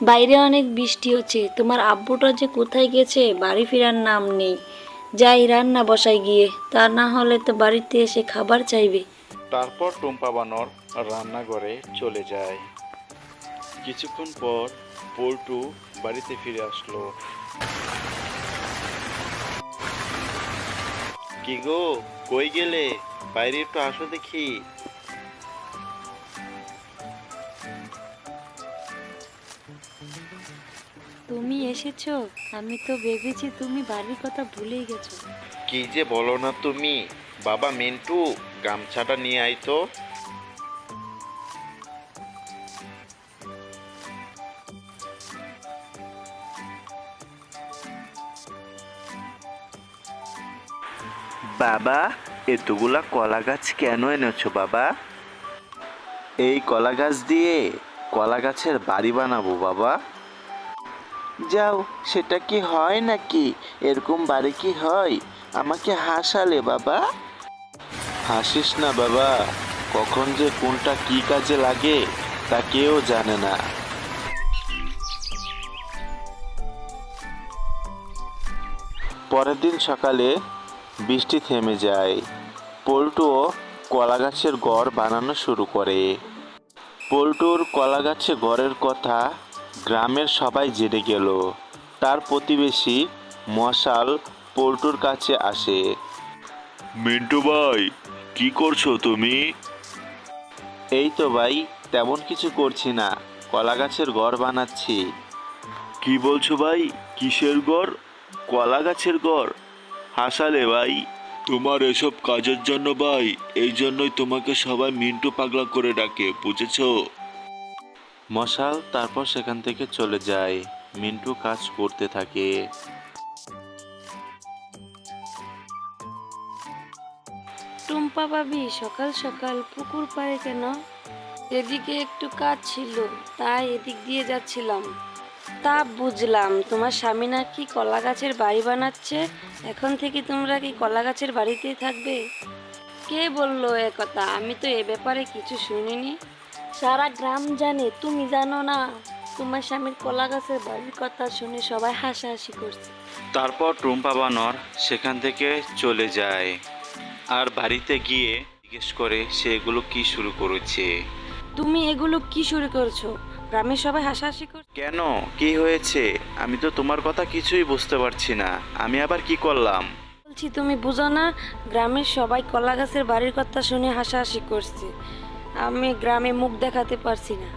বাইরে অনেক বৃষ্টি হচ্ছে, তোমার আব্বুটা যে কোথায় গেছে, বাড়ি ফেরার নাম নেই। যাই রান্না বসাই গিয়ে, তা না হলে তো বাড়িতে এসে খাবার চাইবে। তারপর টুম্পা বানর রান্নাঘরে চলে যায়। কিছুক্ষণ পর পল্টু বাড়িতে ফিরে আসলো। কি গো, কই গেলে? বাইরে একটু আসো দেখি। তুমি এসেছো? আমি তো ভেবেছি তুমি বাড়ির কথা ভুলেই গেছো। কি যে বলো না তুমি। বাবা মিন্টু, গামছাটা নিয়ে আয় তো। বাবা, এতগুলা কলা গাছ কেন এনেছো বাবা? এই কলা গাছ দিয়ে কলা গাছের বাড়ি বানাবো বাবা। যাও, সেটা কি হয় নাকি? এরকম বাড়ি কি হয়? আমাকে হাসালে বাবা। হাসিস না বাবা, কখন যে কোনটা কি কাজে লাগে তা কেউ জানে না। পরের দিন সকালে বৃষ্টি থেমে যায়। পল্টুও কলা গাছের ঘর বানানো শুরু করে। পল্টুর কলা গাছে ঘরের কথা গ্রামের সবাই জেনে গেল। তার প্রতিবেশী মশাল পল্টুর কাছে আসে। মিন্টু ভাই, কি করছো তুমি? এই তো ভাই, তেমন কিছু করছি না, কলা গাছের ঘর বানাচ্ছি। কি বলছো ভাই? কিসের ঘর? কলা গাছের ঘর? হাসালে ভাই। তোমার এসব কাজের জন্য ভাই, এই জন্যই তোমাকে সবাই মিন্টু পাগলা করে ডাকে, বুঝেছো? মশাল তারপর সেখান থেকে চলে যায়। মিন্টু কাজ করতে থাকে। টুম্পা ভাবি, সকাল সকাল পুকুর পাড়ে কেন? এদিকে একটু কাজ ছিল, তাই এদিক দিয়ে যাচ্ছিলাম। তা বুঝলাম, তোমার স্বামী নাকি কলা গাছের বাড়ি বানাচ্ছে। এখন থেকে তোমরা কি কলা গাছের বাড়িতেই থাকবে? কে বললো এ কথা? আমি তো এ ব্যাপারে কিছু শুনিনি। সারা গ্রাম জানে, তুমি জানো না? তোমার স্বামীর কলা গাছের বাড়ির কথা শুনে সবাই হাসাহাসি করছে। তারপর টুম্পা বানর সেখান থেকে চলে যায় আর বাড়িতে গিয়ে জিজ্ঞেস করে সে এগুলো কি শুরু করেছে। তুমি এগুলো কি শুরু করছো? গ্রামের সবাই হাসাহাসি করছে। কেন, কি হয়েছে? আমি তো তোমার কথা কিছুই বুঝতে পারছি না, আমি আবার কি করলাম? বলছি, তুমি বুঝো না? গ্রামের সবাই কলা গাছের বাড়ির কথা শুনে হাসাহাসি করছে। আমি গ্রামে মুখ দেখাতে পারছি না।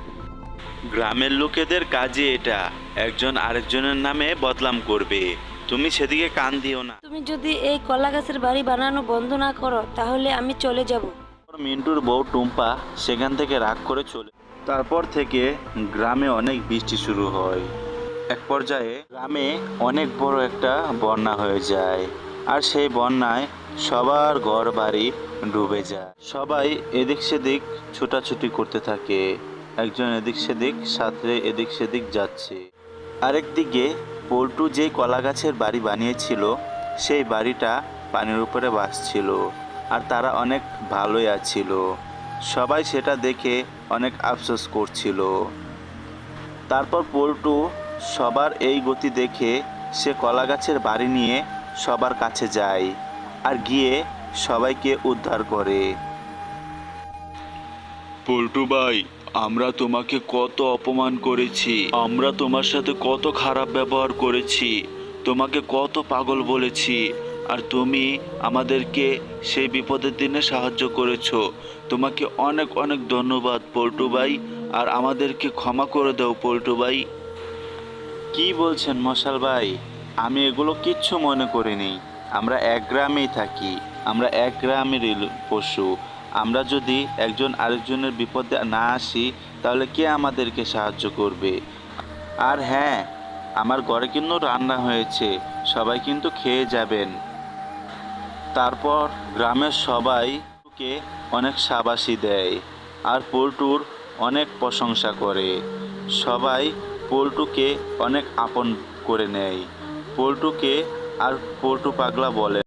গ্রামের লোকেদের কাজে এটা, একজন আরেকজনের নামে বদনাম করবে। তুমি সেদিকে কান দিও না। তুমি যদি এই কলা গাছের বাড়ি বানানো বন্ধ না করো, তাহলে আমি চলে যাব। মিন্টুর বউ টুম্পা সেখান থেকে রাগ করে চলে। তারপর থেকে গ্রামে অনেক বৃষ্টি শুরু হয়। এক পর্যায়ে গ্রামে অনেক বড় একটা বন্যা হয়ে যায়। আর সেই বন্যায় সবার ঘর বাড়ি ডুবে যায়। সবাই এদিক সেদিক ছোটাছুটি করতে থাকে। একজন এদিক সেদিক সাঁতরে এদিক সেদিক যাচ্ছে। আরেকদিকে পল্টু যেই কলা গাছের বাড়ি বানিয়েছিল, সেই বাড়িটা পানির উপরে ভাসছিল। আর তারা অনেক ভালোই আছিল। সবাই সেটা দেখে অনেক আফসোস করছিল। তারপর পল্টু সবার এই গতি দেখে সে কলা গাছের বাড়ি নিয়ে সবার কাছে যায় আর গিয়ে সবাইকে উদ্ধার করে। পল্টু ভাই, আমরা তোমাকে কত অপমান করেছি, আমরা তোমার সাথে কত খারাপ ব্যবহার করেছি, তোমাকে কত পাগল বলেছি, আর তুমি আমাদেরকে সেই বিপদের দিনে সাহায্য করেছো। তোমাকে অনেক অনেক ধন্যবাদ পল্টু ভাই, আর আমাদেরকে ক্ষমা করে দাও পল্টু ভাই। কি বলছেন মশাল ভাই? আমি এগুলো কিচ্ছু মনে করিনি। আমরা এক গ্রামেই থাকি, আমরা এক গ্রামেরই পশু। আমরা যদি একজন আরেকজনের বিপদে না আসি, তাহলে কে আমাদেরকে সাহায্য করবে? আর হ্যাঁ, আমার ঘরে কিন্তু রান্না হয়েছে, সবাই কিন্তু খেয়ে যাবেন। তারপর গ্রামের সবাই পল্টুকে অনেক শাবাশি দেয় আর পল্টুর অনেক প্রশংসা করে। সবাই পল্টুকে অনেক আপন করে নেয়। পল্টুকে আর পল্টু পাগলা বলে।